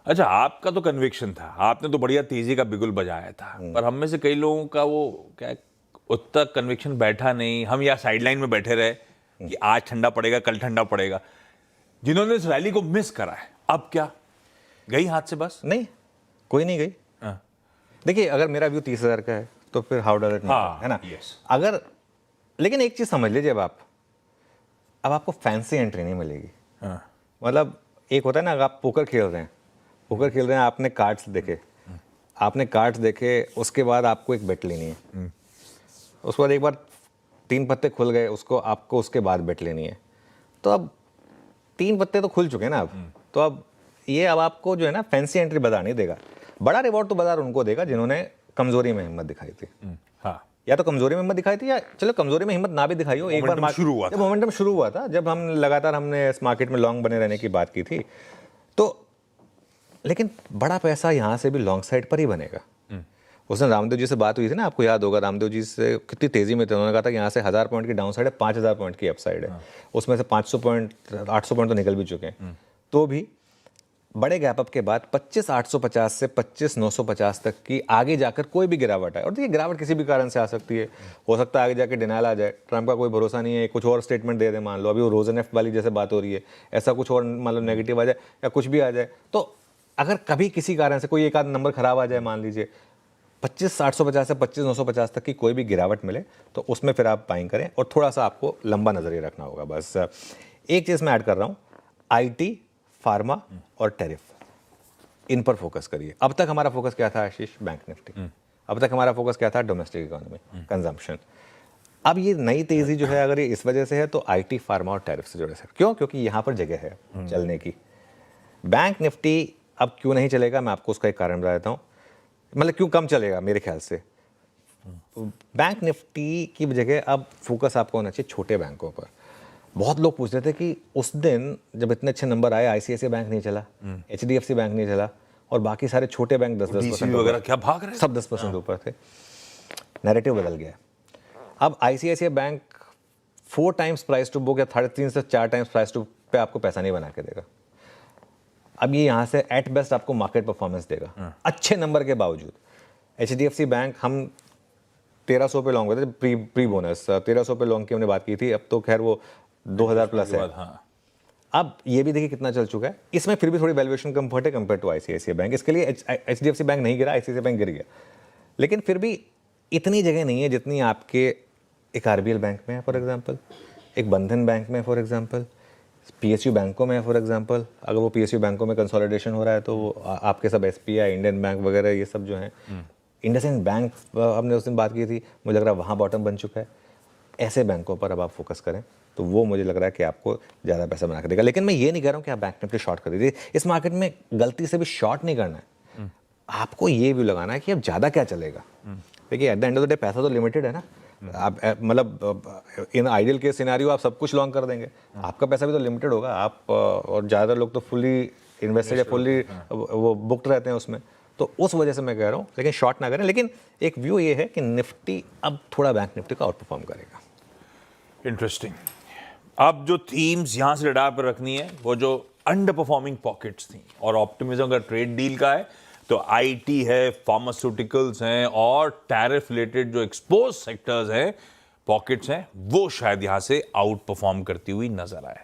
अच्छा, आपका तो कन्विक्शन था, आपने तो बढ़िया तेजी का बिगुल बजाया था, पर हम में से कई लोगों का वो क्या उतना कन्विक्शन बैठा नहीं, हम या साइडलाइन में बैठे रहे कि आज ठंडा पड़ेगा, कल ठंडा पड़ेगा। जिन्होंने इस रैली को मिस करा है, अब क्या गई हाथ से बस? नहीं, कोई नहीं गई। हाँ। देखिए, अगर मेरा व्यू 30,000 का है तो फिर हाउ डज इट मैटर, है ना? यस। अगर, लेकिन एक चीज समझ लीजिए, अब आपको फैंसी एंट्री नहीं मिलेगी। हाँ। मतलब एक होता है ना, अगर आप पोकर खेल रहे हैं, आपने कार्ड्स देखे, उसके बाद आपको एक बेट लेनी है, उसके बाद एक बार 3 पत्ते खुल गए, आपको उसके बाद बेट लेनी है। तो अब 3 पत्ते तो खुल चुके हैं ना, तो अब आपको जो है ना फैंसी एंट्री बाजार नहीं देगा। बड़ा रिवॉर्ड तो बाजार उनको देगा जिन्होंने कमजोरी में हिम्मत दिखाई थी। हाँ। या तो कमजोरी में हिम्मत दिखाई थी, या चलो कमजोरी में हिम्मत ना भी दिखाई हो, एक बार मोमेंटम शुरू हुआ था, जब हम लगातार हमने इस मार्केट में लॉन्ग बने रहने की बात की थी, तो लेकिन बड़ा पैसा यहाँ से भी लॉन्ग साइड पर ही बनेगा। उसने रामदेव जी से बात हुई थी ना, आपको याद होगा, रामदेव जी से कितनी तेजी में थे, उन्होंने कहा था कि यहाँ से 1000 पॉइंट की डाउन साइड है, 5000 पॉइंट की अप साइड है। उसमें से 500 पॉइंट 800 पॉइंट तो निकल भी चुके हैं। तो भी बड़े गैप अप के बाद 25,850 से 25,950 तक की आगे जाकर कोई भी गिरावट है, और देखिए गिरावट किसी भी कारण से आ सकती है, हो सकता है आगे जाके डिनाइल आ जाए, ट्रंप का कोई भरोसा नहीं है, कुछ और स्टेटमेंट दे दे, मान लो अभी वो रोजनेफ वाली जैसे बात हो रही है, ऐसा कुछ और मान लो नेगेटिव आ जाए या कुछ भी आ जाए। तो अगर कभी किसी कारण से कोई एक आध नंबर खराब आ जाए, मान लीजिए 25,850 से 25,950 तक की कोई भी गिरावट मिले, तो उसमें फिर आप बाइंग करें, और थोड़ा सा आपको लंबा नजरिया रखना होगा। बस एक चीज़ मैं ऐड कर रहा हूँ, IT, फार्मा और टैरिफ, इन पर फोकस करिए। अब तक हमारा फोकस क्या था आशीष? Bank Nifty. अब तक हमारा फोकस क्या था? Domestic economy, consumption. अब ये नई तेजी जो है, अगर ये इस वजह से है, तो IT, फार्मा और टैरिफ से जुड़े से। क्यों? क्योंकि यहाँ पर जगह है चलने की। बैंक निफ्टी अब क्यों नहीं चलेगा, मैं आपको उसका एक कारण बता देता हूँ, मतलब क्यों कम चलेगा मेरे ख्याल से। बैंक निफ्टी की जगह अब फोकस आपको होना चाहिए छोटे बैंकों पर। बहुत लोग पूछ रहे थे कि उस दिन जब इतने अच्छे नंबर आए, ICICI बैंक नहीं चला, HDFC बैंक नहीं चला, और बाकी सारे छोटे बैंक 10-10% वगैरह क्या भाग रहे, सब 10% ऊपर थे। नैरेटिव बदल गया। अब ICICI bank 4 times price to book या 3.5 से 4 टाइम्स प्राइस टू पे आपको पैसा नहीं बना के देगा। अब ये यहाँ से एट बेस्ट आपको मार्केट परफॉर्मेंस देगा अच्छे नंबर के बावजूद। HDFC बैंक हम 1300 पे लॉन्ग हुए थे, प्री बोनस 1300 पे लॉन्ग की हमने बात की थी, अब तो खैर वो 2000 प्लस है। हाँ। अब ये भी देखिए कितना चल चुका है, इसमें फिर भी थोड़ी वैल्यूएशन कम्फर्ट है कंपेयर टू ICICI बैंक। इसके लिए HDFC बैंक नहीं गिरा, ICICI बैंक गिर गया, लेकिन फिर भी इतनी जगह नहीं है जितनी आपके एक RBL बैंक में है फॉर एग्जांपल, एक बंधन बैंक में फॉर एग्जांपल, PSU बैंकों में फॉर एग्जांपल। अगर वो PSU बैंकों में कंसोलिडेशन हो रहा है, तो आपके सब SBI, इंडियन बैंक वगैरह, ये सब जो हैं, इंडसइंड बैंक हमने उस दिन बात की थी, मुझे लग रहा है वहाँ बॉटम बन चुका है। ऐसे बैंकों पर अब आप फोकस करें, तो वो मुझे लग रहा है कि आपको ज़्यादा पैसा बना के देगा। लेकिन मैं ये नहीं कह रहा हूँ कि आप बैंक निफ्टी शॉर्ट कर दीजिए, इस मार्केट में गलती से भी शॉर्ट नहीं करना है। आपको ये भी लगाना है कि अब ज़्यादा क्या चलेगा। देखिए, at the end of the day पैसा तो लिमिटेड है ना। आप मतलब इन आइडियल के सिनेरियो आप सब कुछ लॉन्ग कर देंगे, आपका पैसा भी तो लिमिटेड होगा। आप और ज़्यादातर लोग तो फुल्ली इन्वेस्टेड या फुल्ली वो बुक्ड रहते हैं उसमें, तो उस वजह से मैं कह रहा हूँ, लेकिन शॉर्ट ना करें। लेकिन एक व्यू ये है कि निफ्टी अब थोड़ा बैंक निफ्टी का आउट परफॉर्म करेगा। इंटरेस्टिंग। अब जो थीम्स यहां से रडार पर रखनी है, वो जो अंडर परफॉर्मिंग पॉकेट्स थी, और ऑप्टिमिज्म का ट्रेड डील का है, तो IT है, फार्मास्यूटिकल्स हैं, और टैरिफ रिलेटेड जो एक्सपोज सेक्टर्स हैं, पॉकेट्स हैं, वो शायद यहां से आउट परफॉर्म करती हुई नजर आए।